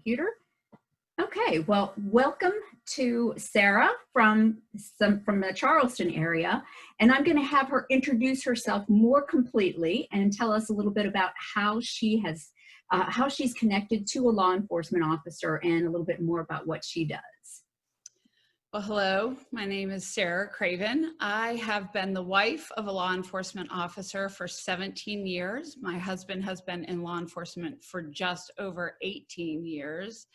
computer. Okay, well, welcome to Sarah from the Charleston area, and I'm going to have her introduce herself more completely and tell us a little bit about how she's connected to a law enforcement officer and a little bit more about what she does. Well, hello, my name is Sarah Craven. I have been the wife of a law enforcement officer for 17 years. My husband has been in law enforcement for just over 18 years.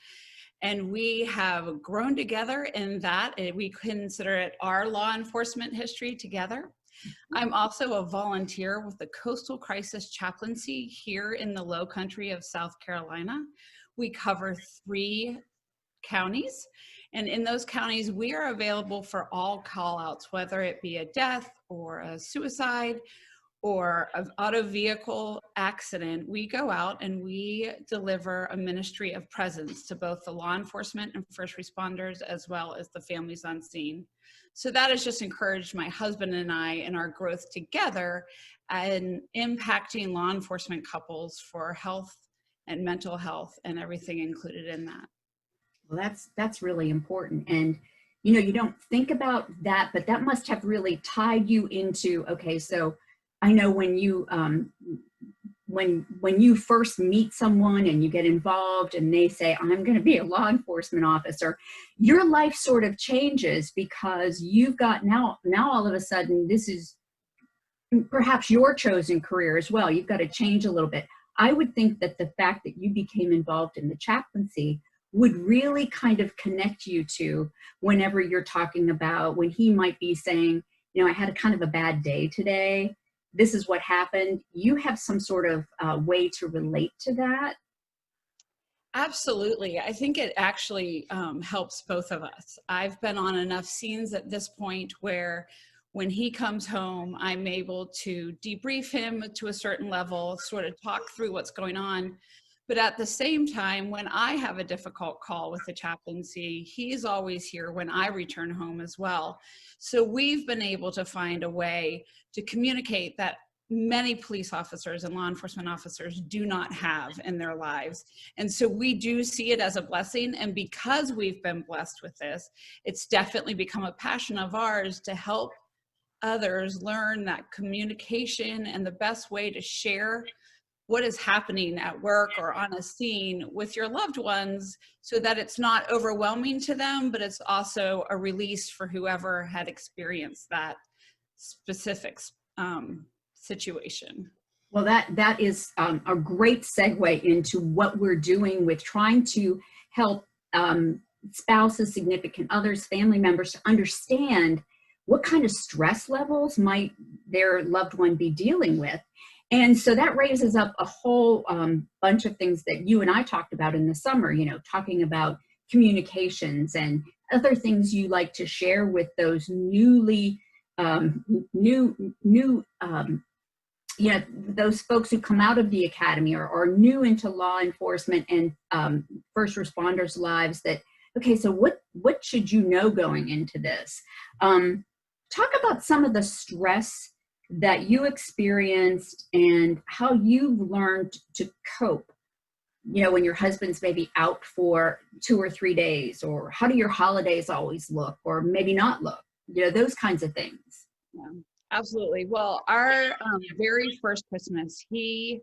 And we have grown together in that we consider it our law enforcement history together. I'm also a volunteer with the Coastal Crisis Chaplaincy here in the Low Country of South Carolina. We cover 3 counties, and in those counties, we are available for all call outs, whether it be a death or a suicide or an auto vehicle accident. We go out and we deliver a ministry of presence to both the law enforcement and first responders, as well as the families on scene. So that has just encouraged my husband and I in our growth together and impacting law enforcement couples for health and mental health and everything included in that. Well, that's really important. And, you know, you don't think about that, but that must have really tied you into, okay, so I know when you when you first meet someone and you get involved and they say, I'm going to be a law enforcement officer, your life sort of changes because you've got now all of a sudden, this is perhaps your chosen career as well. You've got to change a little bit. I would think that the fact that you became involved in the chaplaincy would really kind of connect you to whenever you're talking about when he might be saying, you know, I had a kind of a bad day today. This is what happened. You have some sort of way to relate to that? Absolutely. I think it actually helps both of us. I've been on enough scenes at this point where when he comes home, I'm able to debrief him to a certain level, sort of talk through what's going on. But at the same time, when I have a difficult call with the chaplaincy, he's always here when I return home as well. So we've been able to find a way to communicate that many police officers and law enforcement officers do not have in their lives. And so we do see it as a blessing. And because we've been blessed with this, it's definitely become a passion of ours to help others learn that communication and the best way to share what is happening at work or on a scene with your loved ones so that it's not overwhelming to them, but it's also a release for whoever had experienced that specific situation. Well, that is a great segue into what we're doing with trying to help spouses, significant others, family members to understand what kind of stress levels might their loved one be dealing with. And so that raises up a whole bunch of things that you and I talked about in the summer, you know, talking about communications and other things you like to share with those those folks who come out of the academy or new into law enforcement and first responders' lives that, okay, so what should you know going into this? Talk about some of the stress that you experienced and how you've learned to cope, you know, when your husband's maybe out for 2 or 3 days, or how do your holidays always look or maybe not look, you know, those kinds of things. Yeah, absolutely. Well, our very first Christmas, he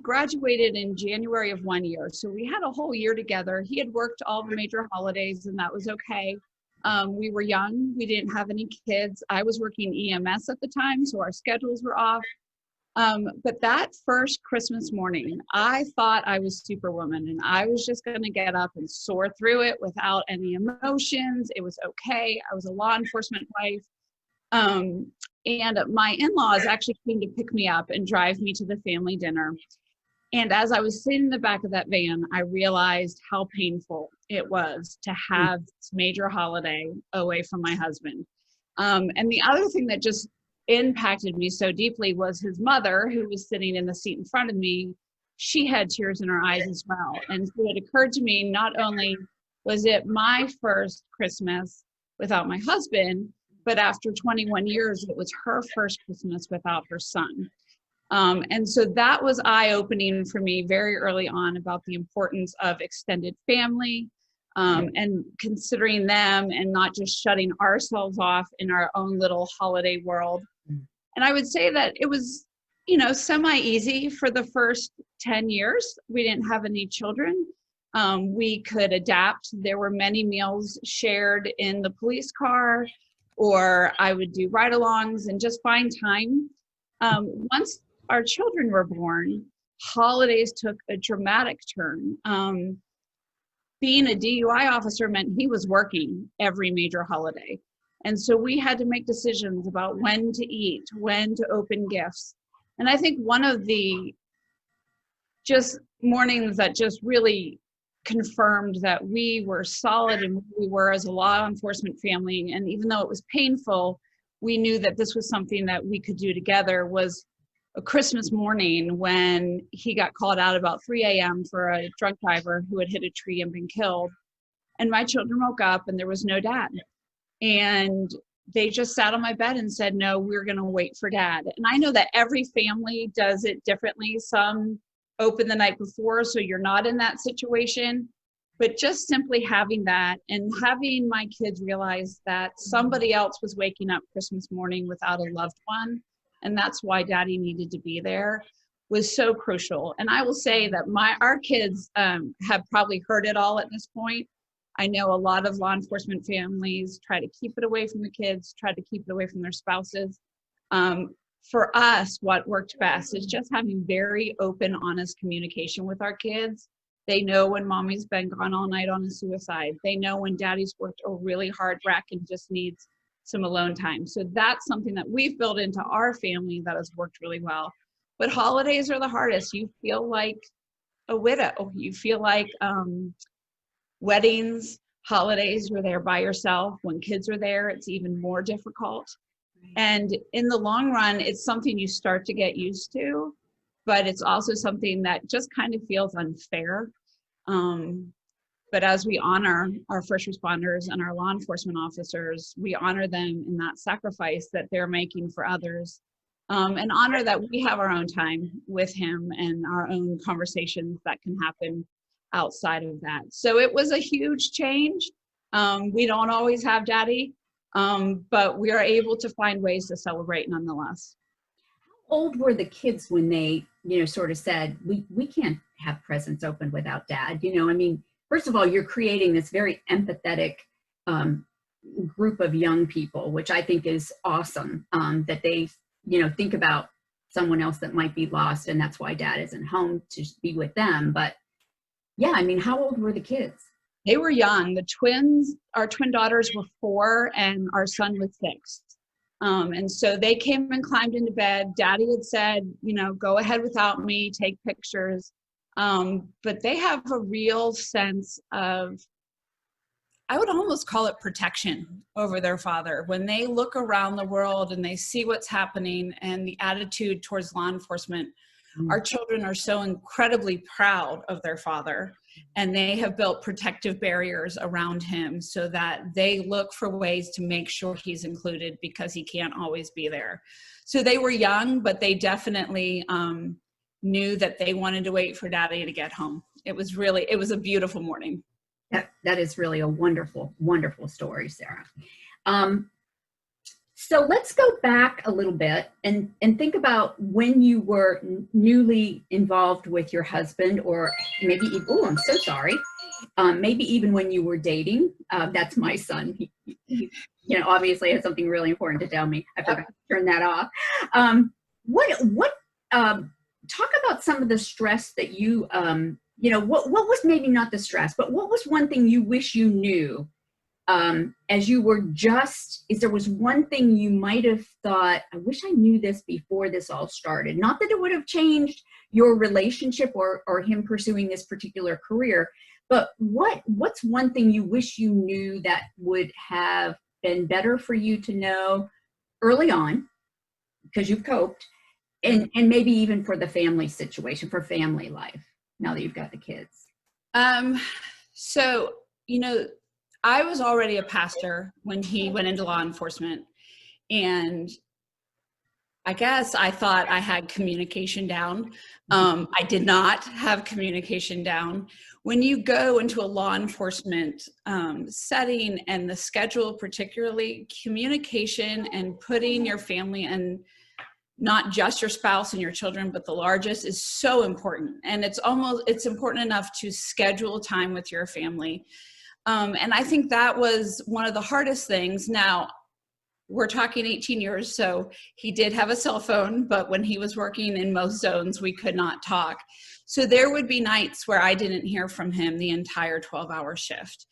graduated in January of one year. So we had a whole year together. He had worked all the major holidays and that was okay. We were young, we didn't have any kids. I was working EMS at the time, so our schedules were off. But that first Christmas morning, I thought I was Superwoman and I was just gonna get up and soar through it without any emotions. It was okay. I was a law enforcement wife. And my in-laws actually came to pick me up and drive me to the family dinner. And as I was sitting in the back of that van, I realized how painful it was to have this major holiday away from my husband. And the other thing that just impacted me so deeply was his mother, who was sitting in the seat in front of me. She had tears in her eyes as well. And so it occurred to me, not only was it my first Christmas without my husband, but after 21 years, it was her first Christmas without her son. And so that was eye-opening for me very early on about the importance of extended family, and considering them and not just shutting ourselves off in our own little holiday world. And I would say that it was, semi-easy for the first 10 years. We didn't have any children. We could adapt. There were many meals shared in the police car, or I would do ride-alongs and just find time. Once our children were born, holidays took a dramatic turn. Being a DUI officer meant he was working every major holiday. And so we had to make decisions about when to eat, when to open gifts. And I think one of the just mornings that just really confirmed that we were solid and who we were as a law enforcement family, and even though it was painful, we knew that this was something that we could do together, was a Christmas morning when he got called out about 3 a.m. for a drunk driver who had hit a tree and been killed. And my children woke up and there was no dad. And they just sat on my bed and said, no, we're going to wait for dad. And I know that every family does it differently. Some open the night before, so you're not in that situation. But just simply having that and having my kids realize that somebody else was waking up Christmas morning without a loved one, and that's why daddy needed to be there, was so crucial. And I will say that our kids have probably heard it all at this point. I know a lot of law enforcement families try to keep it away from the kids, try to keep it away from their spouses. For us, what worked best is just having very open, honest communication with our kids. They know when mommy's been gone all night on a suicide. They know when daddy's worked a really hard rack and just needs some alone time. So that's something that we've built into our family that has worked really well. But holidays are the hardest. You feel like a widow. You feel like weddings, holidays, you're there by yourself. When kids are there, it's even more difficult. And in the long run, it's something you start to get used to, but it's also something that just kind of feels unfair. But as we honor our first responders and our law enforcement officers, we honor them in that sacrifice that they're making for others, and honor that we have our own time with him and our own conversations that can happen outside of that. So it was a huge change. We don't always have daddy, but we are able to find ways to celebrate nonetheless. How old were the kids when they, sort of said, we can't have presents open without dad? I mean, first of all, you're creating this very empathetic group of young people, which I think is awesome, that they, think about someone else that might be lost, and that's why dad isn't home to be with them. But yeah, I mean, how old were the kids? They were young. Our twin daughters were 4 and our son was 6. And so they came and climbed into bed. Daddy had said, go ahead without me, take pictures. But they have a real sense of, I would almost call it protection over their father. When they look around the world and they see what's happening and the attitude towards law enforcement, our children are so incredibly proud of their father, and they have built protective barriers around him so that they look for ways to make sure he's included because he can't always be there. So they were young, but they definitely knew that they wanted to wait for daddy to get home. It was a beautiful morning. That is really a wonderful, wonderful story, Sarah. So let's go back a little bit and think about when you were newly involved with your husband, or maybe, I'm so sorry. Maybe even when you were dating. That's my son. He obviously has something really important to tell me. I forgot to turn that off. Talk about some of the stress that you, what was maybe not the stress, but what was one thing you wish you knew as you were is there was one thing you might have thought, I wish I knew this before this all started. Not that it would have changed your relationship or him pursuing this particular career, but what's one thing you wish you knew that would have been better for you to know early on, because you've coped, and maybe even for the family situation, for family life, now that you've got the kids? So, I was already a pastor when he went into law enforcement, and I guess I thought I had communication down. I did not have communication down. When you go into a law enforcement setting, and the schedule particularly, communication and putting your family and not just your spouse and your children, but the largest, is so important. And it's important enough to schedule time with your family. And I think that was one of the hardest things. Now, we're talking 18 years, so he did have a cell phone, but when he was working in most zones, we could not talk. So there would be nights where I didn't hear from him the entire 12-hour shift.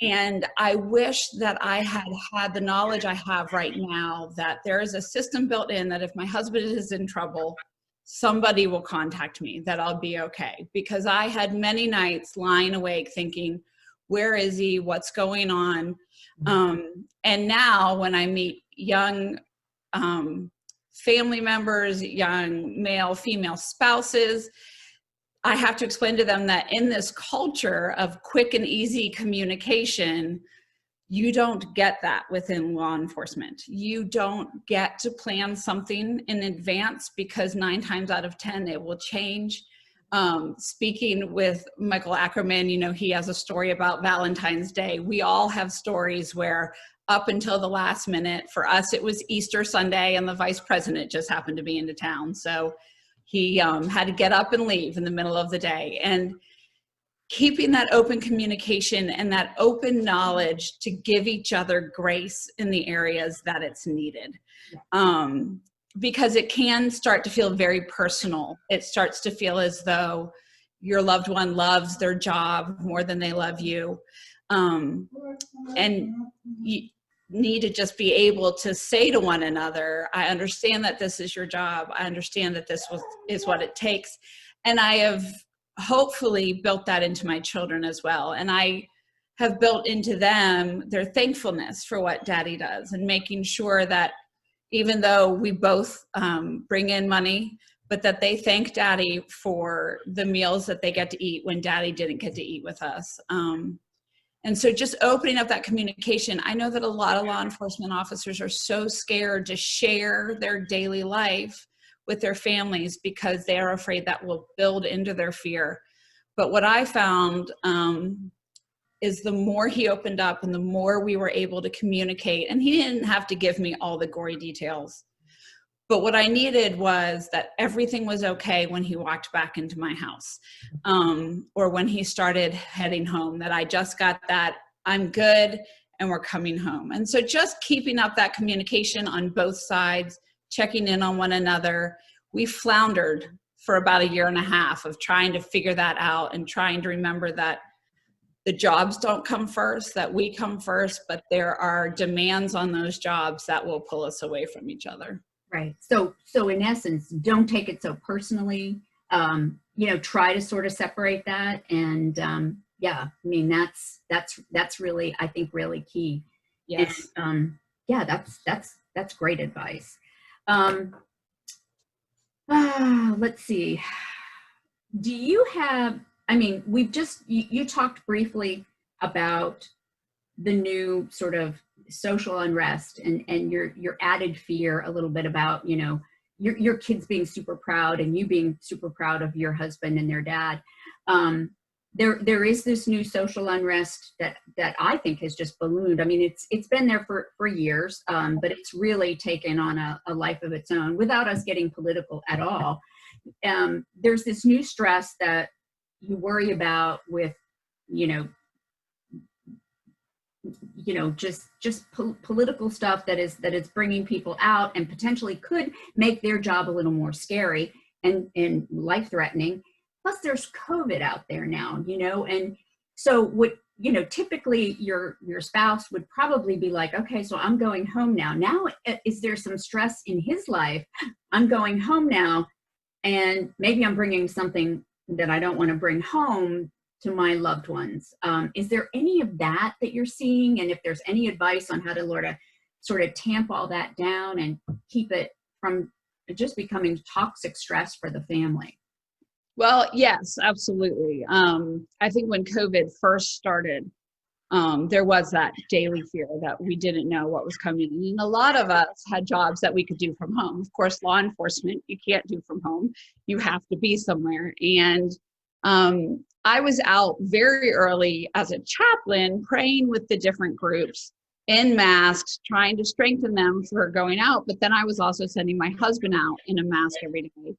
And I wish that I had had the knowledge I have right now, that there is a system built in that if my husband is in trouble, somebody will contact me, that I'll be okay. Because I had many nights lying awake thinking, where is he? What's going on? And now when I meet young family members, young male, female spouses, I have to explain to them that in this culture of quick and easy communication, you don't get that within law enforcement. You don't get to plan something in advance, because 9 times out of 10, it will change. Speaking with Michael Ackerman, he has a story about Valentine's Day. We all have stories where up until the last minute, for us, it was Easter Sunday and the vice president just happened to be into town. So he had to get up and leave in the middle of the day. And keeping that open communication and that open knowledge to give each other grace in the areas that it's needed. Because it can start to feel very personal. It starts to feel as though your loved one loves their job more than they love you. And you need to just be able to say to one another, I understand that this is your job. I understand that this is what it takes. And I have hopefully built that into my children as well. And I have built into them their thankfulness for what Daddy does, and making sure that even though we both bring in money, but that they thank Daddy for the meals that they get to eat when Daddy didn't get to eat with us. And so just opening up that communication. I know that a lot of law enforcement officers are so scared to share their daily life with their families because they are afraid that will build into their fear. But what I found is the more he opened up and the more we were able to communicate, and he didn't have to give me all the gory details, but what I needed was that everything was okay when he walked back into my house, or when he started heading home, that I just got that I'm good and we're coming home. And so just keeping up that communication on both sides, checking in on one another. We floundered for about 1.5 years of trying to figure that out and trying to remember that the jobs don't come first, that we come first, but there are demands on those jobs that will pull us away from each other. Right. So in essence, don't take it so personally. Try to sort of separate that. And yeah, I mean, that's really, I think, really key. Yes. And, yeah, that's great advice. Let's see. Do you have, I mean, you talked briefly about the new sort of social unrest and your added fear a little bit about, your kids being super proud and you being super proud of your husband and their dad. There is this new social unrest that I think has just ballooned. I mean, it's been there for years, but it's really taken on a life of its own without us getting political at all. There's this new stress that you worry about with, political stuff that is bringing people out and potentially could make their job a little more scary and life threatening. Plus there's COVID out there now, and so what, typically your spouse would probably be like, okay, so I'm going home now. Now, is there some stress in his life? I'm going home now, and maybe I'm bringing something that I don't want to bring home to my loved ones. Is there any of that you're seeing? And if there's any advice on how to sort of tamp all that down and keep it from just becoming toxic stress for the family? Well, yes, absolutely. I think when COVID first started, there was that daily fear that we didn't know what was coming. And a lot of us had jobs that we could do from home. Of course, law enforcement, you can't do from home. You have to be somewhere. And I was out very early as a chaplain, praying with the different groups in masks, trying to strengthen them for going out. But then I was also sending my husband out in a mask every day.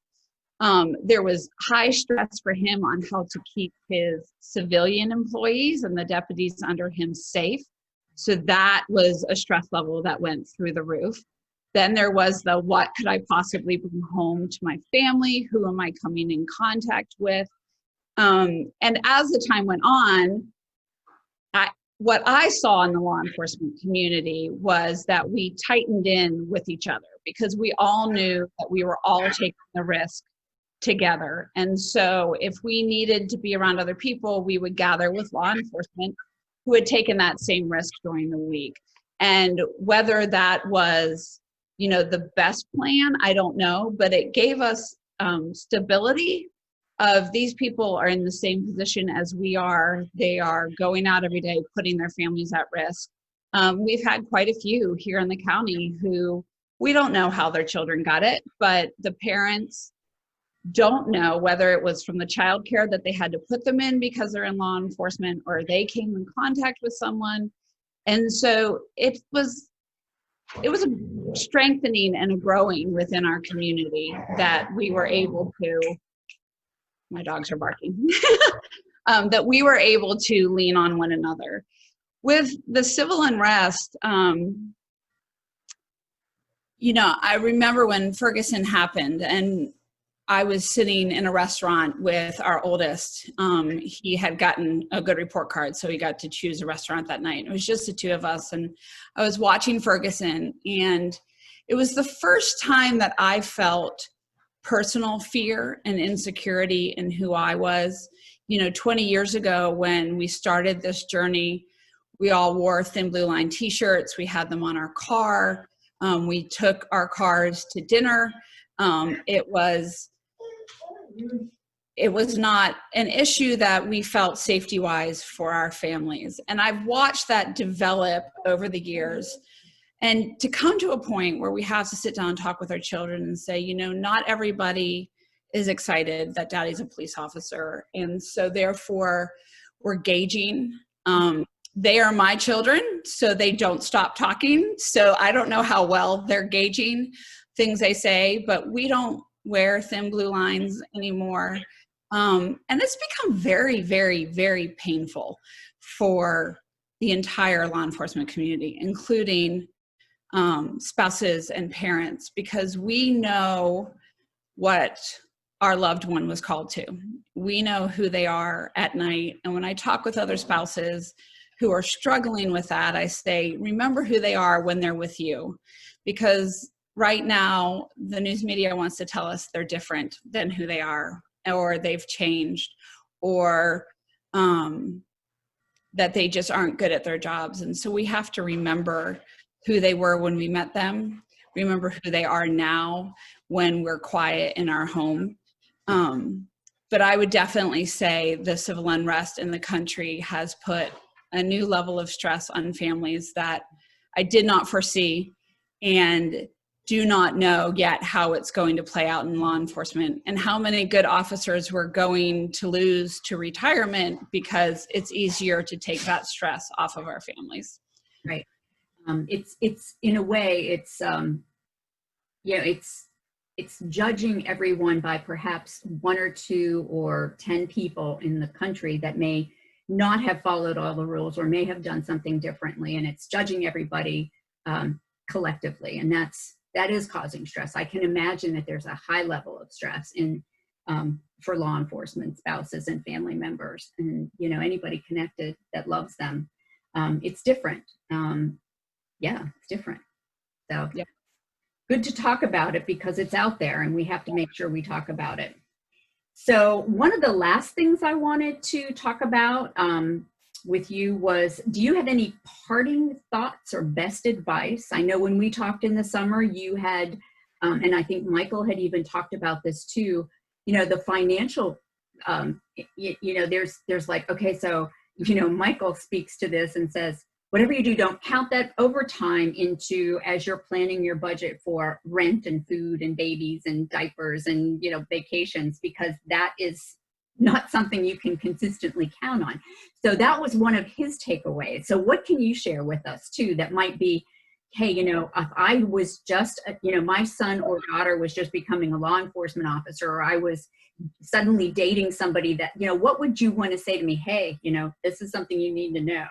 There was high stress for him on how to keep his civilian employees and the deputies under him safe. So that was a stress level that went through the roof. Then there was the, what could I possibly bring home to my family? Who am I coming in contact with? And as the time went on, what I saw in the law enforcement community was that we tightened in with each other because we all knew that we were all taking the risk together. And so if we needed to be around other people, we would gather with law enforcement who had taken that same risk during the week. And whether that was, the best plan, I don't know, but it gave us stability of these people are in the same position as we are. They are going out every day, putting their families at risk. We've had quite a few here in the county who we don't know how their children got it, but the parents don't know whether it was from the child care that they had to put them in because they're in law enforcement or they came in contact with someone. And so it was a strengthening and a growing within our community that we were able to, my dogs are barking, that we were able to lean on one another. With the civil unrest, I remember when Ferguson happened and I was sitting in a restaurant with our oldest. He had gotten a good report card, so he got to choose a restaurant that night. It was just the two of us, and I was watching Ferguson, and it was the first time that I felt personal fear and insecurity in who I was. 20 years ago when we started this journey, we all wore Thin Blue Line t-shirts. We had them on our car. We took our cars to dinner. It was not an issue that we felt safety-wise for our families. And I've watched that develop over the years. And to come to a point where we have to sit down and talk with our children and say, not everybody is excited that daddy's a police officer. And so therefore, we're gauging. They are my children, so they don't stop talking. So I don't know how well they're gauging things they say, but we don't wear thin blue lines anymore. And it's become very, very, very painful for the entire law enforcement community, including spouses and parents, because we know what our loved one was called to. We know who they are at night. And when I talk with other spouses who are struggling with that, I say, remember who they are when they're with you. Because right now, the news media wants to tell us they're different than who they are, or they've changed, or that they just aren't good at their jobs. And so we have to remember who they were when we met them, remember who they are now when we're quiet in our home. But I would definitely say the civil unrest in the country has put a new level of stress on families that I did not foresee and do not know yet how it's going to play out in law enforcement and how many good officers we're going to lose to retirement because it's easier to take that stress off of our families. Right. It's in a way, it's judging everyone by perhaps 1 or 2 or 10 people in the country that may not have followed all the rules or may have done something differently. And it's judging everybody collectively. And that is causing stress. I can imagine that there's a high level of stress for law enforcement spouses and family members and, anybody connected that loves them. It's different. It's different. So yeah. Good to talk about it because it's out there and we have to make sure we talk about it. So one of the last things I wanted to talk about with you was, do you have any parting thoughts or best advice? I know when we talked in the summer, you had, and I think Michael had even talked about this too, the financial, there's like, okay, so, Michael speaks to this and says, whatever you do, don't count that overtime into as you're planning your budget for rent and food and babies and diapers and, vacations, because that is not something you can consistently count on. So that was one of his takeaways. So what can you share with us too that might be, hey, if I was just, my son or daughter was just becoming a law enforcement officer, or I was suddenly dating somebody that, what would you want to say to me? Hey, this is something you need to know.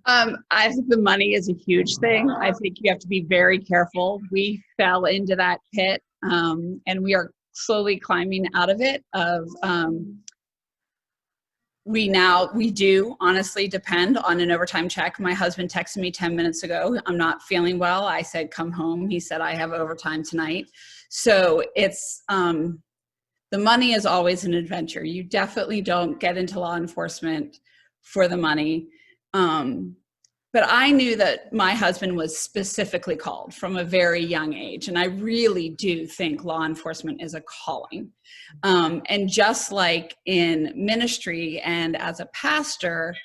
I think the money is a huge thing. I think you have to be very careful. We fell into that pit, and we are slowly climbing out of it. We do honestly depend on an overtime check. My husband texted me 10 minutes ago. I'm not feeling well. I said, come home. He said, I have overtime tonight. So it's, the money is always an adventure. You definitely don't get into law enforcement for the money. But I knew that my husband was specifically called from a very young age. And I really do think law enforcement is a calling. And just like in ministry and as a pastor,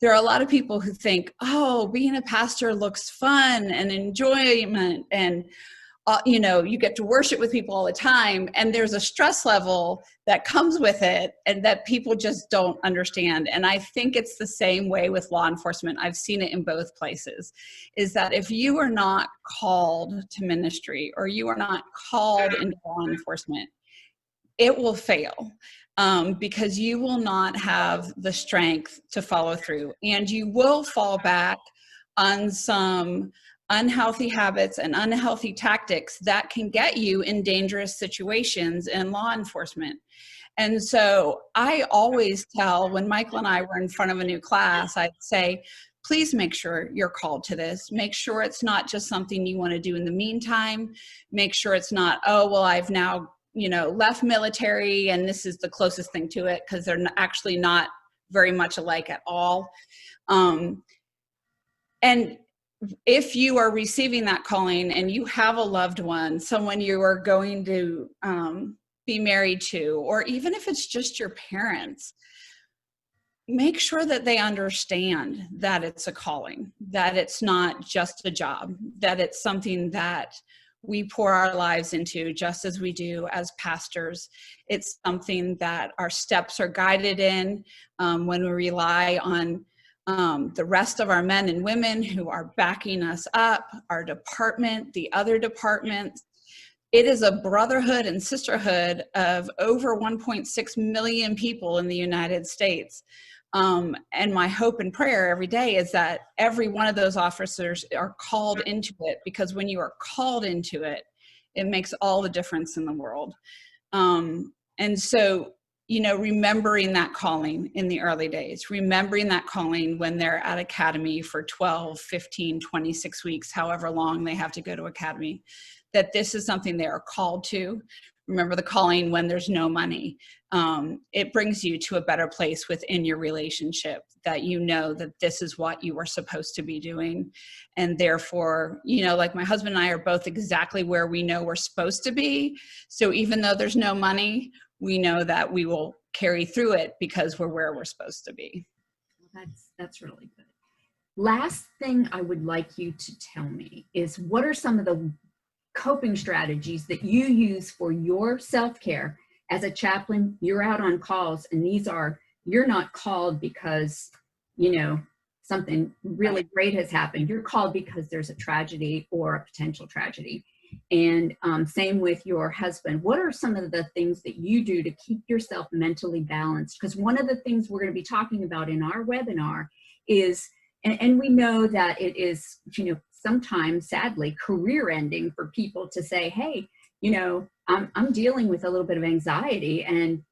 there are a lot of people who think, oh, being a pastor looks fun and enjoyment and you get to worship with people all the time, and there's a stress level that comes with it and that people just don't understand. And I think it's the same way with law enforcement. I've seen it in both places, is that if you are not called to ministry or you are not called into law enforcement, it will fail. Because you will not have the strength to follow through, and you will fall back on some unhealthy habits and unhealthy tactics that can get you in dangerous situations in law enforcement. And so I always tell, when Michael and I were in front of a new class, I'd say, please make sure you're called to this. Make sure it's not just something you want to do in the meantime. Make sure it's not, oh, well, I've now, left military and this is the closest thing to it, because they're actually not very much alike at all. And if you are receiving that calling and you have a loved one, someone you are going to be married to, or even if it's just your parents, make sure that they understand that it's a calling, that it's not just a job, that it's something that we pour our lives into just as we do as pastors. It's something that our steps are guided in when we rely on the rest of our men and women who are backing us up, our department, the other departments. It is a brotherhood and sisterhood of over 1.6 million people in the United States. And my hope and prayer every day is that every one of those officers are called into it, because when you are called into it, it makes all the difference in the world. And so, remembering that calling in the early days, remembering that calling when they're at academy for 12, 15, 26 weeks, however long they have to go to academy, that this is something they are called to. Remember the calling when there's no money. It brings you to a better place within your relationship, that you know that this is what you were supposed to be doing. And therefore, like my husband and I are both exactly where we know we're supposed to be. So even though there's no money, we know that we will carry through it because we're where we're supposed to be. That's really good. Last thing I would like you to tell me is, what are some of the coping strategies that you use for your self-care? As a chaplain, you're out on calls, and you're not called because, something really great has happened. You're called because there's a tragedy or a potential tragedy. And same with your husband. What are some of the things that you do to keep yourself mentally balanced? Because one of the things we're going to be talking about in our webinar is, and we know that it is, sometimes sadly career ending for people to say, hey, I'm dealing with a little bit of anxiety, and,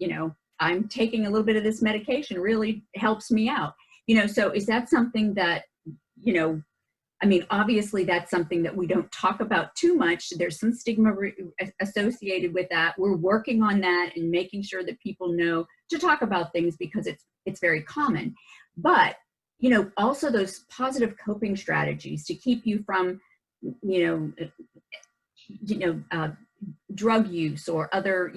I'm taking a little bit of this medication, really helps me out. So is that something that, obviously that's something that we don't talk about too much. There's some stigma associated with that. We're working on that and making sure that people know to talk about things, because it's very common. But, also those positive coping strategies to keep you from, drug use or other,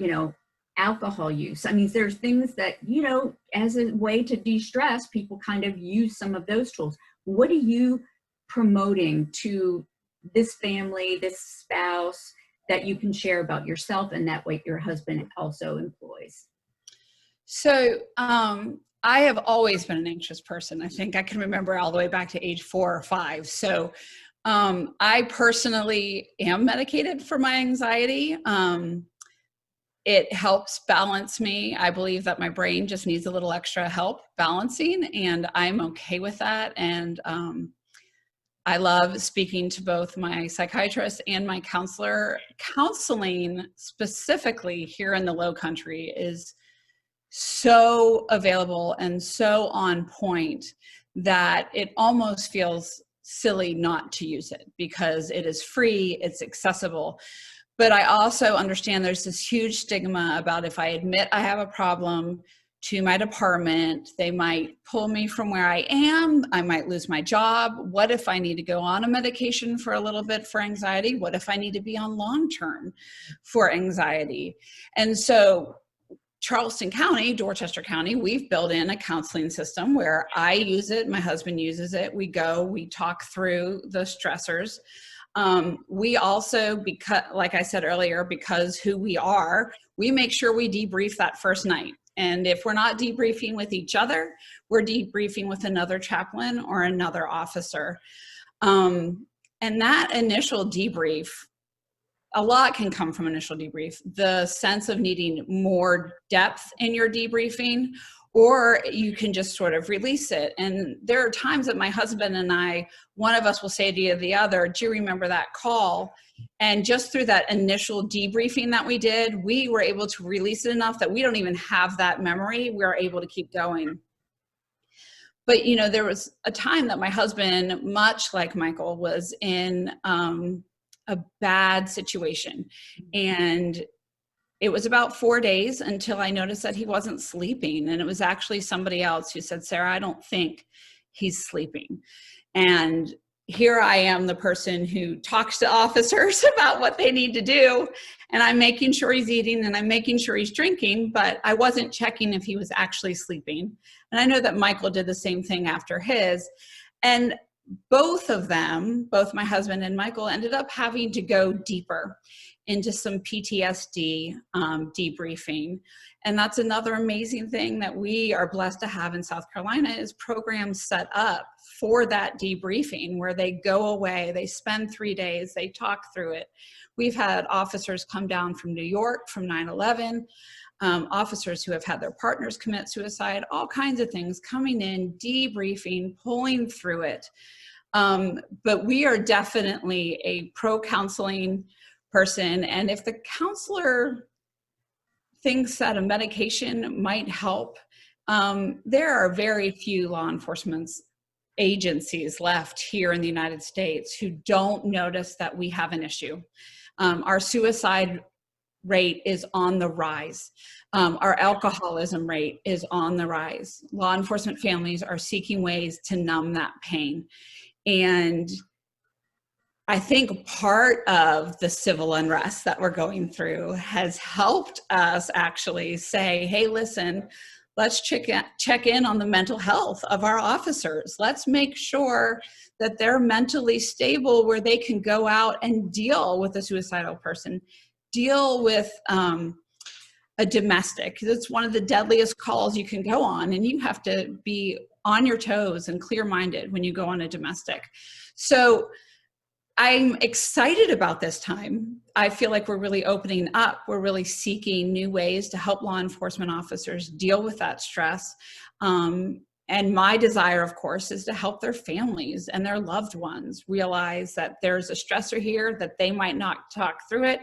alcohol use. I mean, there's things that, you know, as a way to de-stress, people kind of use some of those tools. What are you promoting to this family, this spouse, that you can share about yourself and that way your husband also employs? So, I have always been an anxious person. I think I can remember all the way back to age 4 or 5. So, I personally am medicated for my anxiety. It helps balance me. I believe that my brain just needs a little extra help balancing, and I'm okay with that. And I love speaking to both my psychiatrist and my counselor. Counseling, specifically here in the Low Country, is so available and so on point that it almost feels silly not to use it because it is free, it's accessible. But I also understand there's this huge stigma about if I admit I have a problem to my department, they might pull me from where I am. I might lose my job. What if I need to go on a medication for a little bit for anxiety? What if I need to be on long term for anxiety? And so Charleston County, Dorchester County, we've built in a counseling system where I use it, my husband uses it. We go, we talk through the stressors. We also, because, like I said earlier, because who we are, we make sure we debrief that first night. And if we're not debriefing with each other, we're debriefing with another chaplain or another officer. And that initial debrief, a lot can come from initial debrief. The sense of needing more depth in your debriefing, or you can just sort of release it. And there are times that my husband and I, one of us will say to the other, do you remember that call? And just through that initial debriefing that we did, we were able to release it enough that we don't even have that memory. We're able to keep going. But, you know, there was a time that my husband, much like Michael, was in a bad situation. And it was about 4 days until I noticed that he wasn't sleeping. And it was actually somebody else who said, Sarah, I don't think he's sleeping. And here I am, the person who talks to officers about what they need to do. And I'm making sure he's eating and I'm making sure he's drinking, but I wasn't checking if he was actually sleeping. And I know that Michael did the same thing after his. And both of them, both my husband and Michael, ended up having to go deeper into some PTSD debriefing. And that's another amazing thing that we are blessed to have in South Carolina is programs set up for that debriefing where they go away, they spend 3 days, they talk through it. We've had officers come down from New York from 9/11, officers who have had their partners commit suicide, all kinds of things coming in, debriefing, pulling through it. But we are definitely a pro-counseling person. And if the counselor thinks that a medication might help, there are very few law enforcement agencies left here in the United States who don't notice that we have an issue. Our suicide rate is on the rise. Our alcoholism rate is on the rise. Law enforcement families are seeking ways to numb that pain. And I think part of the civil unrest that we're going through has helped us actually say, hey, listen, let's check in on the mental health of our officers. Let's make sure that they're mentally stable where they can go out and deal with a suicidal person, deal with a domestic. It's one of the deadliest calls you can go on, and you have to be on your toes and clear-minded when you go on a domestic. So I'm excited about this time. I feel like we're really opening up. We're really seeking new ways to help law enforcement officers deal with that stress. And my desire, of course, is to help their families and their loved ones realize that there's a stressor here, that they might not talk through it.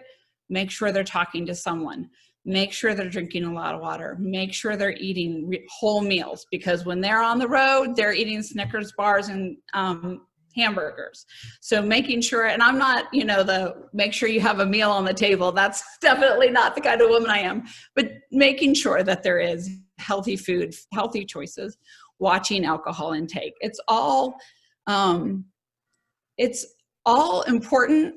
Make sure they're talking to someone. Make sure they're drinking a lot of water. Make sure they're eating whole meals, because when they're on the road, they're eating Snickers bars and hamburgers. So making sure, and I'm not, make sure you have a meal on the table. That's definitely not the kind of woman I am, but making sure that there is healthy food, healthy choices, watching alcohol intake. It's all important,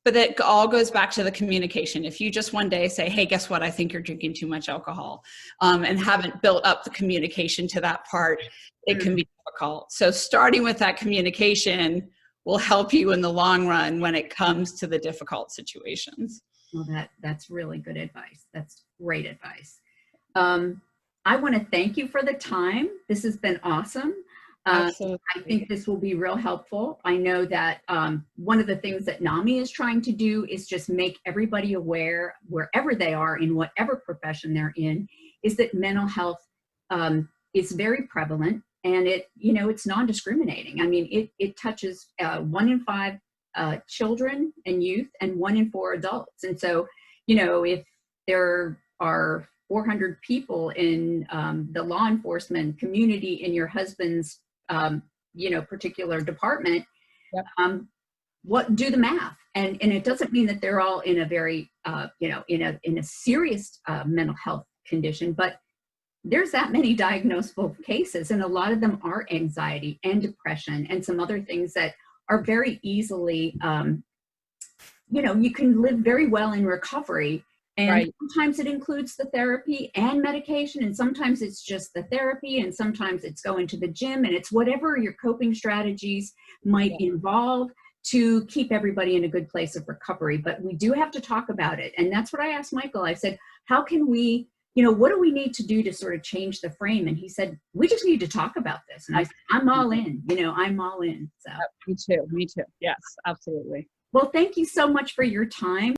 But that all goes back to the communication. If you just one day say, hey, guess what? I think you're drinking too much alcohol, and haven't built up the communication to that part, it can be difficult. So starting with that communication will help you in the long run when it comes to the difficult situations. Well, that's really good advice. That's great advice. I want to thank you for the time. This has been awesome. Absolutely. I think this will be real helpful. I know that one of the things that NAMI is trying to do is just make everybody aware, wherever they are, in whatever profession they're in, is that mental health is very prevalent, and it's non-discriminating. I mean, it touches 1 in 5 children and youth and 1 in 4 adults. And so, if there are 400 people in the law enforcement community in your husband's particular department, yep. Do the math, and it doesn't mean that they're all in a very in a serious mental health condition, but there's that many diagnosable cases, and a lot of them are anxiety and depression and some other things that are very easily you can live very well in recovery. And right. Sometimes it includes the therapy and medication, and sometimes it's just the therapy, and sometimes it's going to the gym, and it's whatever your coping strategies might involve to keep everybody in a good place of recovery. But we do have to talk about it. And that's what I asked Michael. I said, how can we, what do we need to do to sort of change the frame? And he said, we just need to talk about this. And I said, I'm all in, I'm all in. So Me too. Yes, absolutely. Well, thank you so much for your time.